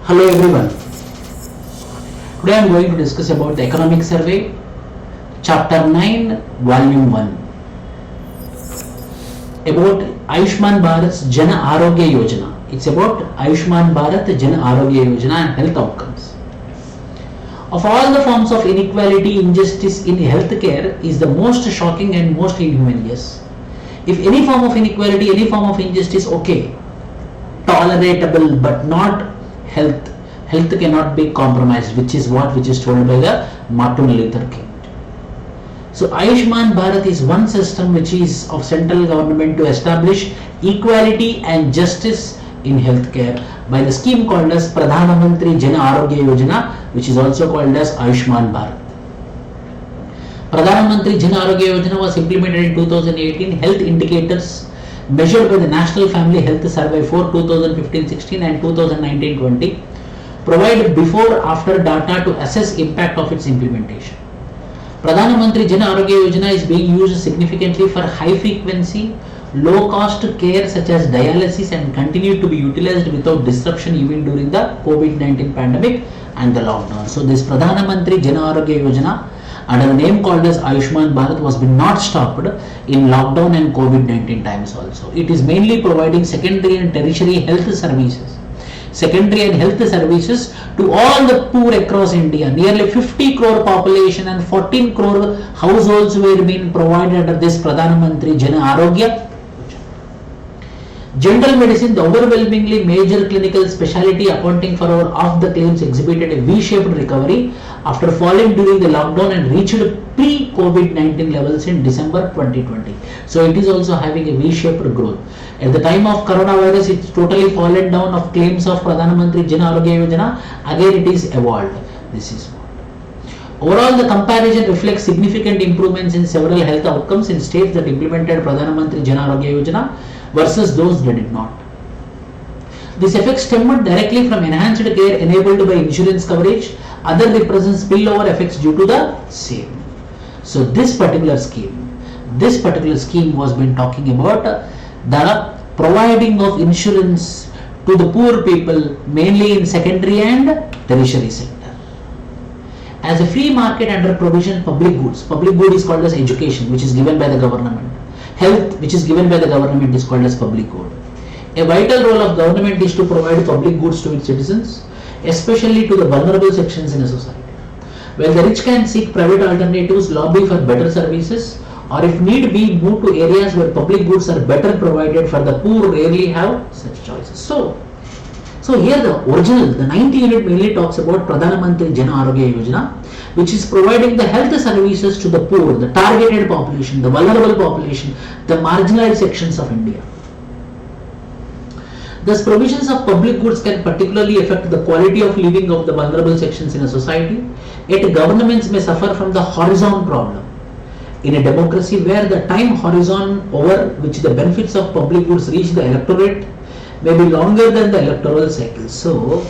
Hello everyone. Today I am going to discuss about the economic survey, chapter 9, volume 1, about Ayushman Bharat's Jan Arogya Yojana. It's about Ayushman Bharat Jan Arogya Yojana and health outcomes. Of all the forms of inequality, injustice in healthcare is the most shocking and most inhumane. Yes. If any form of inequality, any form of injustice, okay, tolerable, but not health. Health cannot be compromised, which is told by the Martin Luther King. So Ayushman Bharat is one system which is of central government to establish equality and justice in healthcare by the scheme called as Pradhan Mantri Jan Arogya Yojana, which is also called as Ayushman Bharat. Pradhan Mantri Jan Arogya Yojana was implemented in 2018. Health indicators measured by the National Family Health Survey for 2015-16 and 2019-20 provide before after data to assess impact of its implementation. Pradhan Mantri Jan Arogya Yojana is being used significantly for high frequency, low cost care such as dialysis and continued to be utilized without disruption even during the COVID-19 pandemic and the lockdown. So this Pradhan Mantri Jan Arogya Yojana under the name called as Ayushman Bharat was been not stopped in lockdown and COVID-19 times also. It is mainly providing secondary and tertiary health services. Secondary and health services to all the poor across India. Nearly 50 crore population and 14 crore households were being provided under this Pradhan Mantri Jan Arogya. General medicine, the overwhelmingly major clinical specialty accounting for over half the claims, exhibited a V-shaped recovery after falling during the lockdown and reached pre-COVID-19 levels in December 2020. So it is also having a V-shaped growth. At the time of coronavirus, it's totally fallen down of claims of Pradhan Mantri Jan Arogya Yojana. Again, it is evolved. This is what. Overall, the comparison reflects significant improvements in several health outcomes in states that implemented Pradhan Mantri Jan Arogya Yojana versus those that did not. This effect stemmed directly from enhanced care enabled by insurance coverage. Other represents spillover effects due to the same. So this particular scheme was been talking about the providing of insurance to the poor people mainly in secondary and tertiary sector. As a free market under provision public goods. Public good is called as education, which is given by the government. Health, which is given by the government, is called as public good. A vital role of government is to provide public goods to its citizens, especially to the vulnerable sections in a society. While the rich can seek private alternatives, lobby for better services, or if need be, move to areas where public goods are better provided, for the poor rarely have such choices. So here the original, the 90 unit mainly talks about Pradhan Mantri Jan Arogya Yojana, which is providing the health services to the poor, the targeted population, the vulnerable population, the marginalized sections of India. Thus, provisions of public goods can particularly affect the quality of living of the vulnerable sections in a society. Yet, governments may suffer from the horizon problem. In a democracy where the time horizon over which the benefits of public goods reach the electorate may be longer than the electoral cycle. So,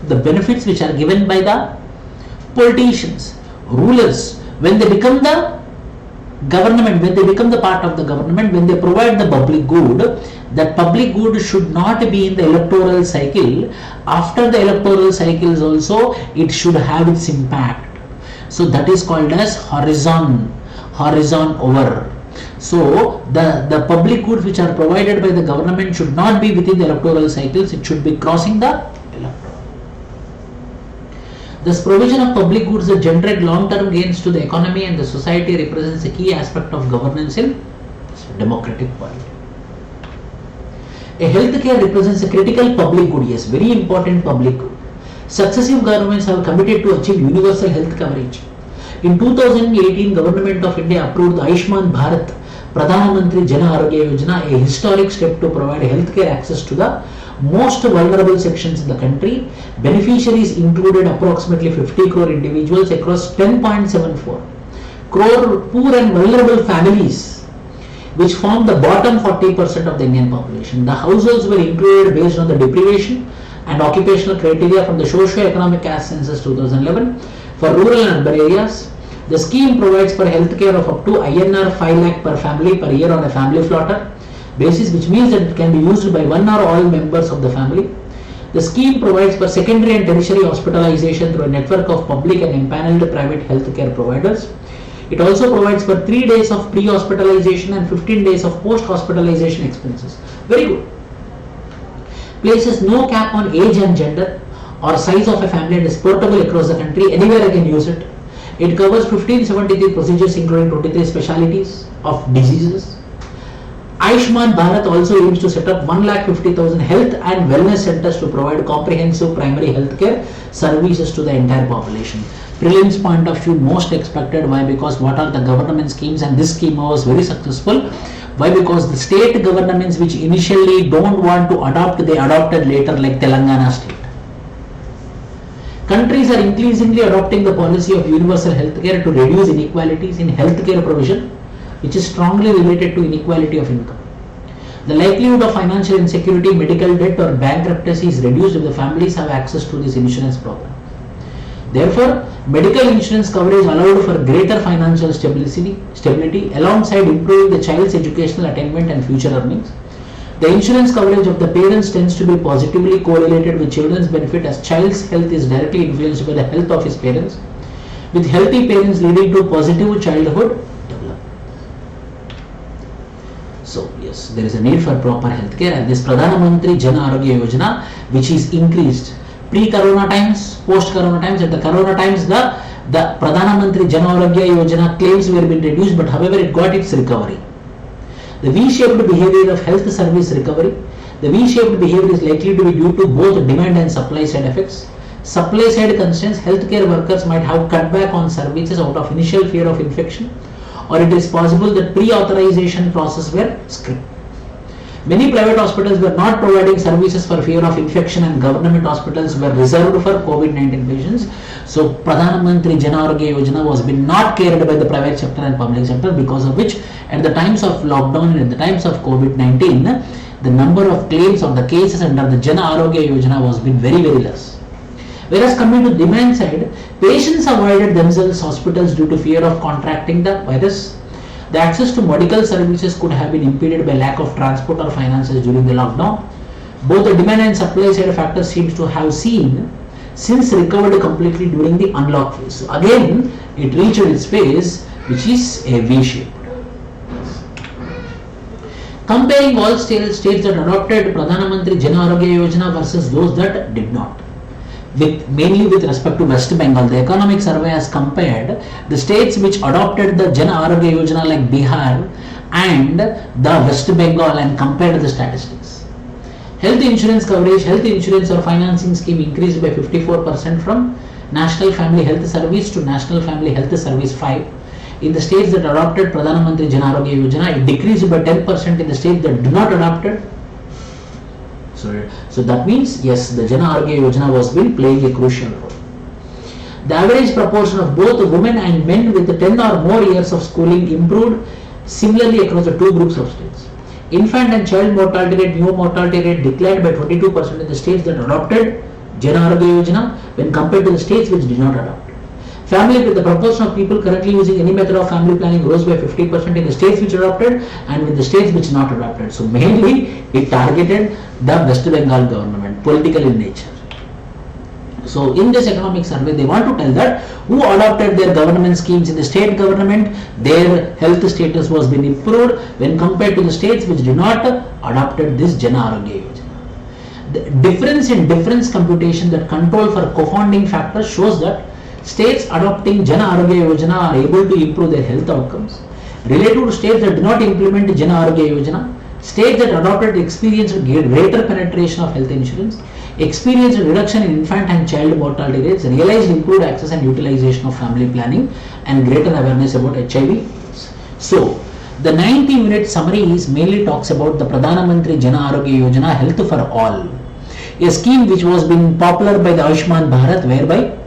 the benefits which are given by the politicians, rulers, when they become the government, when they become the part of the government, when they provide the public good, that public good should not be in the electoral cycle. After the electoral cycles also, it should have its impact. So that is called as horizon over. So the public goods which are provided by the government should not be within the electoral cycles, it should be crossing the electoral. This provision of public goods that generate long-term gains to the economy and the society represents a key aspect of governance in democratic polity. A healthcare represents a critical public good, yes, very important public good. Successive governments have committed to achieve universal health coverage. In 2018, Government of India approved the Ayushman Bharat Pradhan Mantri Jan Arogya Yojana, a historic step to provide healthcare access to the most vulnerable sections in the country. Beneficiaries included approximately 50 crore individuals across 10.74 crore poor and vulnerable families, which form the bottom 40% of the Indian population. The households were included based on the deprivation and occupational criteria from the Socio-Economic Caste Census 2011 for rural and urban areas. The scheme provides for healthcare of up to INR 5 lakh per family per year on a family floater basis, which means that it can be used by one or all members of the family. The scheme provides for secondary and tertiary hospitalization through a network of public and empaneled private healthcare providers. It also provides for 3 days of pre-hospitalization and 15 days of post-hospitalization expenses. Very good. Places no cap on age and gender or size of a family and is portable across the country. Anywhere I can use it. It covers 1573 procedures including 23 specialties of diseases. Ayushman Bharat also aims to set up 1,50,000 health and wellness centers to provide comprehensive primary health care services to the entire population. Prelims point of view, most expected. Why? Because what are the government schemes, and this scheme was very successful. Why? Because the state governments which initially don't want to adopt, they adopted later, like Telangana state. Countries are increasingly adopting the policy of universal healthcare to reduce inequalities in healthcare provision, which is strongly related to inequality of income. The likelihood of financial insecurity, medical debt or bankruptcy is reduced if the families have access to this insurance program. Therefore, medical insurance coverage allowed for greater financial stability alongside improving the child's educational attainment and future earnings. The insurance coverage of the parents tends to be positively correlated with children's benefit, as child's health is directly influenced by the health of his parents, with healthy parents leading to positive childhood development. So yes, there is a need for proper healthcare, and this Pradhan Mantri Jan Arogya Yojana, which is increased pre-corona times, post-corona times. At the corona times, the Pradhan Mantri Jan Arogya Yojana claims were being reduced, but however it got its recovery. The V-shaped behavior of health service recovery. The V-shaped behavior is likely to be due to both demand and supply side effects. Supply side constraints, healthcare workers might have cut back on services out of initial fear of infection, or it is possible that pre-authorization process were skipped. Many private hospitals were not providing services for fear of infection, and government hospitals were reserved for COVID-19 patients. So Pradhan Mantri Jan Arogya Yojana was been not carried by the private sector and public sector, because of which at the times of lockdown and at the times of COVID-19, the number of claims or the cases under the Jan Arogya Yojana was been very, very less. Whereas coming to demand side, patients avoided themselves hospitals due to fear of contracting the virus. The access to medical services could have been impeded by lack of transport or finances during the lockdown. Both the demand and supply side factors seems to have seen since recovered completely during the unlock phase. So again, it reached its phase, which is a V-shape. Comparing all states that adopted Pradhan Mantri Jan Arogya Yojana versus those that did not. Mainly with respect to West Bengal, the economic survey has compared the states which adopted the Jan Arogya Yojana like Bihar and the West Bengal and compared the statistics. Health insurance coverage, health insurance or financing scheme increased by 54% from National Family Health Service to National Family Health Service 5. In the states that adopted Pradhan Mantri Jan Arogya Yojana, it decreased by 10% in the states that did not adopt it. So that means, yes, the Jan Arogya Yojana was been playing a crucial role. The average proportion of both women and men with 10 or more years of schooling improved similarly across the two groups of states. Infant and child mortality rate, new mortality rate declined by 22% in the states that adopted Jan Arogya Yojana when compared to the states which did not adopt. Family, with the proportion of people currently using any method of family planning, rose by 50% in the states which adopted and with the states which not adopted. So mainly it targeted the West Bengal government, political in nature. So in this economic survey, they want to tell that who adopted their government schemes in the state government, their health status was been improved when compared to the states which did not adopted this Jan Arogya Yojana. The difference in difference computation, that control for co-founding factors, shows that states adopting Jan Arogya Yojana are able to improve their health outcomes. Related to states that do not implement Jan Arogya Yojana, states that adopted experienced greater penetration of health insurance, experienced reduction in infant and child mortality rates, realized improved access and utilization of family planning, and greater awareness about HIV. So, the 90-minute summary is mainly talks about the Pradhan Mantri Jan Arogya Yojana, Health for All, a scheme which was been popular by the Ayushman Bharat, whereby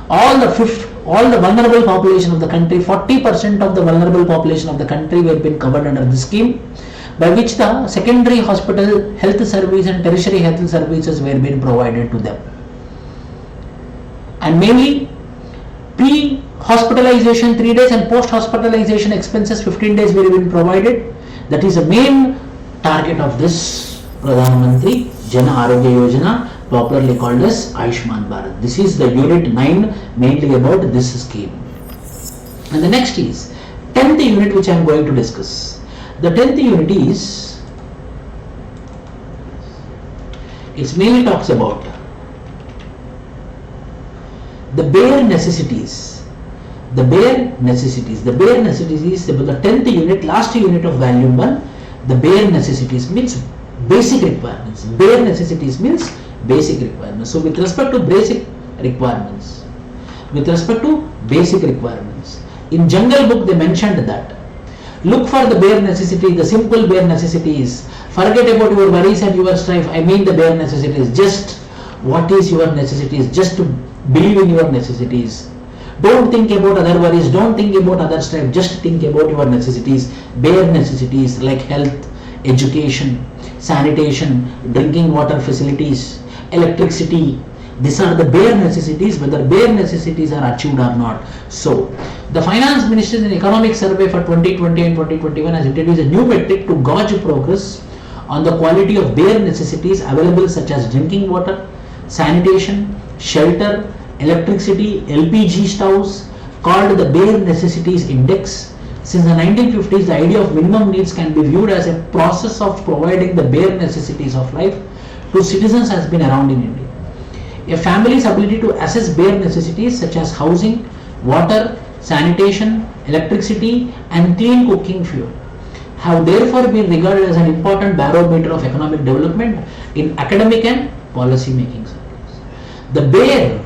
all the vulnerable population of the country, 40% of the vulnerable population of the country were been covered under this scheme, by which the secondary hospital health service and tertiary health services were being provided to them. And mainly pre-hospitalization 3 days and post-hospitalization expenses 15 days were being provided. That is the main target of this Pradhan Mantri Jan Arogya Yojana, popularly called as Ayushman Bharat. This is the unit 9 mainly about this scheme. And the next is 10th unit which I am going to discuss. The 10th unit is, it mainly talks about the bare necessities. The bare necessities. The bare necessities about the 10th unit, last unit of volume 1. The bare necessities means basic requirements. Bare necessities means basic requirements. So with respect to basic requirements, in Jungle Book they mentioned that look for the bare necessity, the simple bare necessities. Forget about your worries and your strife. I mean the bare necessities. Just what is your necessities? Just to believe in your necessities. Don't think about other worries. Don't think about other strife. Just think about your necessities. Bare necessities like health, education, sanitation, drinking water facilities, electricity. These are the bare necessities, whether bare necessities are achieved or not. So, the Finance Minister's Economic Survey for 2020 and 2021 has introduced a new metric to gauge progress on the quality of bare necessities available such as drinking water, sanitation, shelter, electricity, LPG stoves, called the Bare Necessities Index. Since the 1950s, the idea of minimum needs can be viewed as a process of providing the bare necessities of life to citizens has been around in India. A family's ability to assess bare necessities such as housing, water, sanitation, electricity and clean cooking fuel have therefore been regarded as an important barometer of economic development in academic and policy making circles. The bare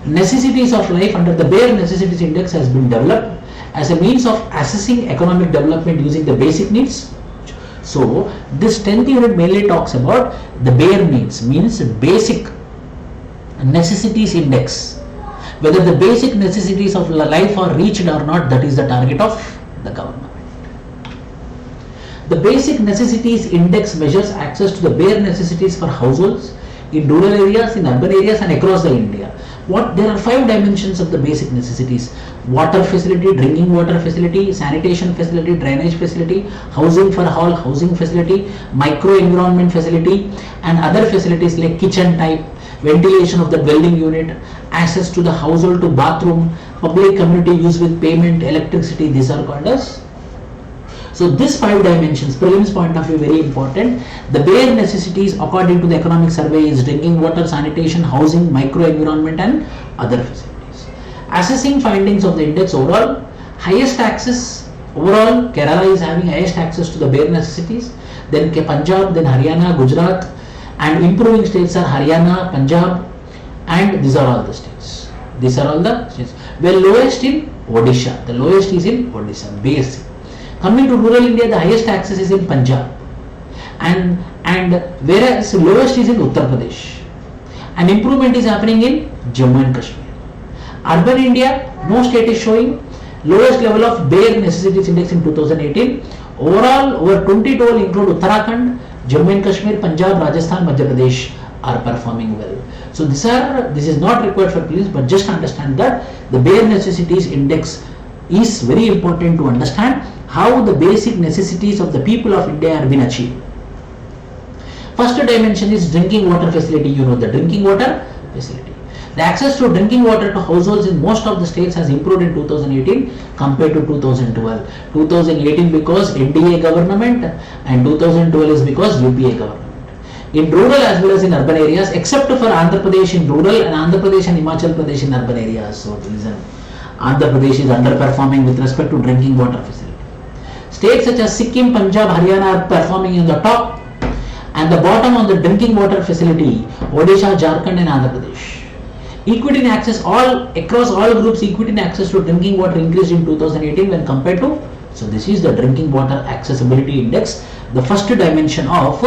necessities of life under the Bare Necessities Index has been developed as a means of assessing economic development using the basic needs. So this 10th unit mainly talks about the bare needs, means basic necessities index. Whether the basic necessities of life are reached or not, that is the target of the government. The Basic Necessities Index measures access to the bare necessities for households in rural areas, in urban areas and across the India. There are 5 dimensions of the basic necessities: water facility, drinking water facility, sanitation facility, drainage facility, housing for all, housing facility, micro environment facility and other facilities like kitchen type, ventilation of the dwelling unit, access to the household to bathroom, public community use with payment, electricity. These are called as. So this 5 dimensions, prelims point of view, very important. The bare necessities according to the economic survey is drinking water, sanitation, housing, micro environment and other facilities. Assessing findings of the index overall, highest access, overall Kerala is having highest access to the bare necessities, then Punjab, then Haryana, Gujarat, and improving states are Haryana, Punjab, and these are all the states. These are all the states. Well, lowest in Odisha. The lowest is in Odisha, basic. Coming to rural India, the highest access is in Punjab, and whereas lowest is in Uttar Pradesh, and improvement is happening in Jammu and Kashmir. Urban India, no state is showing lowest level of bare necessities index in 2018. Overall, over 22 include Uttarakhand, Jammu and Kashmir, Punjab, Rajasthan, Madhya Pradesh are performing well. So this is not required for police, but just understand that the bare necessities index is very important to understand how the basic necessities of the people of India have been achieved. First dimension is drinking water facility. You know the drinking water facility. The access to drinking water to households in most of the states has improved in 2018 compared to 2012. 2018 because NDA government and 2012 is because UPA government. In rural as well as in urban areas, except for Andhra Pradesh in rural and Andhra Pradesh and Himachal Pradesh in urban areas. So reason Andhra Pradesh is underperforming with respect to drinking water facility. States such as Sikkim, Punjab, Haryana are performing in the top, and the bottom on the drinking water facility, Odisha, Jharkhand and Andhra Pradesh. Equity in access, across all groups, equity in access to drinking water increased in 2018 when compared to, so this is the drinking water accessibility index, the first dimension of,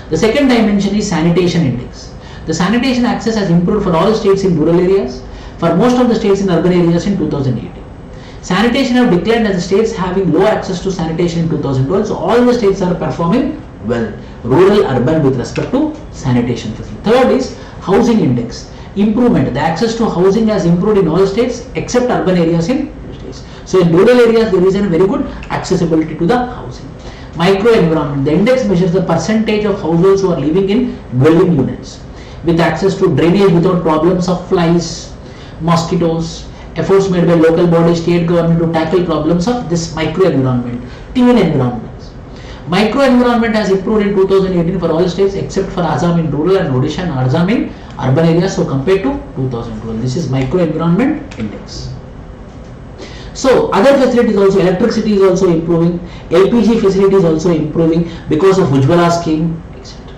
the second dimension is sanitation index. The sanitation access has improved for all states in rural areas, for most of the states in urban areas in 2018. Sanitation have declined as the states having low access to sanitation in 2012, so all the states are performing well, rural, urban with respect to sanitation facility. Third is housing index, improvement. The access to housing has improved in all states except urban areas in states. So in rural areas there is a very good accessibility to the housing. Micro environment, the index measures the percentage of households who are living in dwelling units. with access to drainage without problems of flies, mosquitoes, efforts made by local bodies, state government to tackle problems of this microenvironment, twin environments. Microenvironment has improved in 2018 for all states except for Assam in rural and Odisha and Assam in urban areas, so compared to 2012. This is microenvironment index. So other facilities also, electricity is also improving, LPG facility is also improving because of Ujjwala scheme, etc.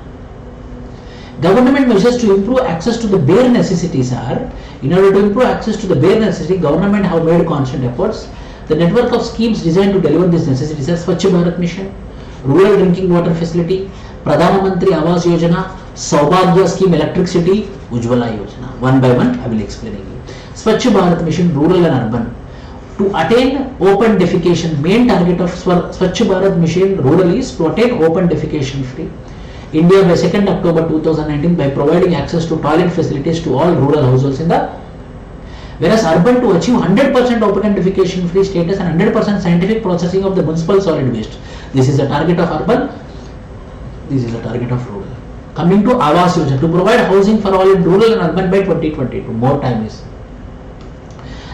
Government measures to improve access to the bare necessities are, in order to improve access to the bare necessity, government have made constant efforts. The network of schemes designed to deliver these necessities are Swachh Bharat Mission, Rural Drinking Water Facility, Pradhan Mantri Awas Yojana, Saubhagya Scheme Electricity, Ujjwala Yojana. One by one I will explain you. Swachh Bharat Mission, rural and urban. To attain open defecation, main target of Swachh Bharat Mission rural is to attain open defecation free India by 2nd October 2019 by providing access to toilet facilities to all rural households in the, whereas urban to achieve 100% open and defecation free status and 100% scientific processing of the municipal solid waste. This is the target of urban, this is the target of rural. Coming to Awas Yojana, to provide housing for all in rural and urban by 2022, more time is.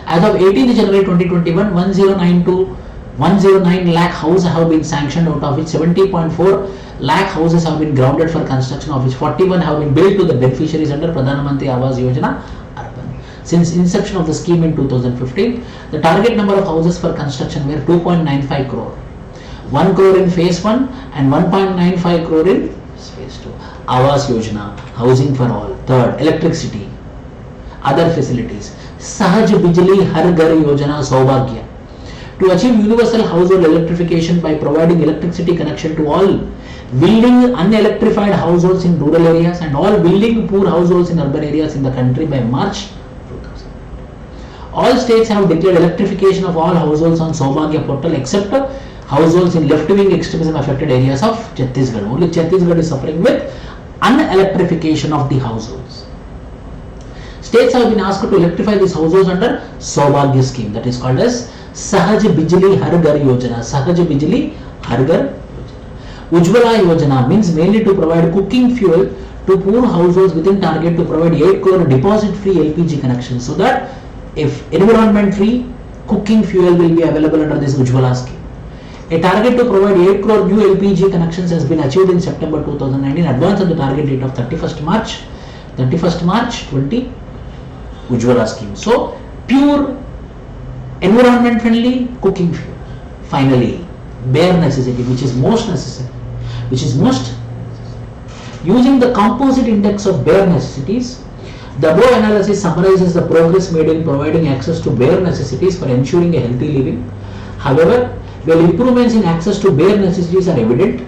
As of 18th January 2021, 109 lakh houses have been sanctioned, out of which 70.4 lakh houses have been grounded for construction, of which 41 have been built to the beneficiaries under Pradhan Mantri Awas Yojana urban. Since inception of the scheme in 2015, the target number of houses for construction were 2.95 crore. 1 crore in phase 1 and 1.95 crore in phase 2. Awas Yojana, housing for all. Third, electricity, other facilities. Sahaj Bijli Har Ghar Yojana Saubhagya, to achieve universal household electrification by providing electricity connection to all building unelectrified households in rural areas and all building poor households in urban areas in the country by March 2000. All states have declared electrification of all households on Saubhagya portal except households in left-wing extremism affected areas of Chhattisgarh. Only Chhattisgarh is suffering with unelectrification of the households. States have been asked to electrify these households under Saubhagya scheme, that is called as Sahaj Bijli Har Ghar Yojana. Sahaj Bijli Har Ghar Yojana. Ujjwala Yojana means mainly to provide cooking fuel to poor households within target to provide 8 crore deposit free LPG connections, so that if environment free cooking fuel will be available under this Ujjwala scheme. A target to provide 8 crore new LPG connections has been achieved in September 2019, advance of the target date of 31st March 20 Ujjwala scheme. So pure environment friendly cooking fuel. Finally, bare necessity, which is most necessary, using the composite index of bare necessities. The above analysis summarizes the progress made in providing access to bare necessities for ensuring a healthy living. However, while improvements in access to bare necessities are evident,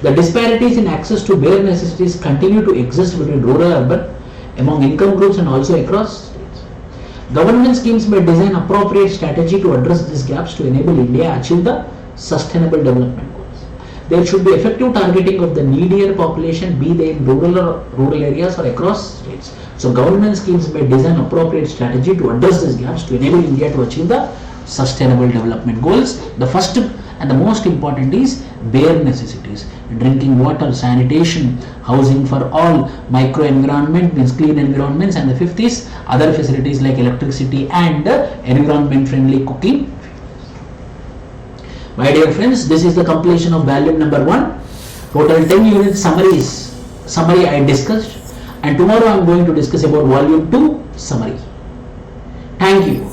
the disparities in access to bare necessities continue to exist between rural and urban, among income groups and also across states. Government schemes may design appropriate strategy to address these gaps to enable India achieve the sustainable development goals. There should be effective targeting of the needier population, be they in rural areas or across states. So government schemes may design appropriate strategy to address these gaps to enable India to achieve the sustainable development goals. The first and the most important is bare necessities: drinking water, sanitation, housing for all, microenvironment means clean environments, and the fifth is other facilities like electricity and environment friendly cooking. My dear friends, this is the completion of volume number 1. Total 10 units summary I discussed, and tomorrow I am going to discuss about volume 2 summary. Thank you.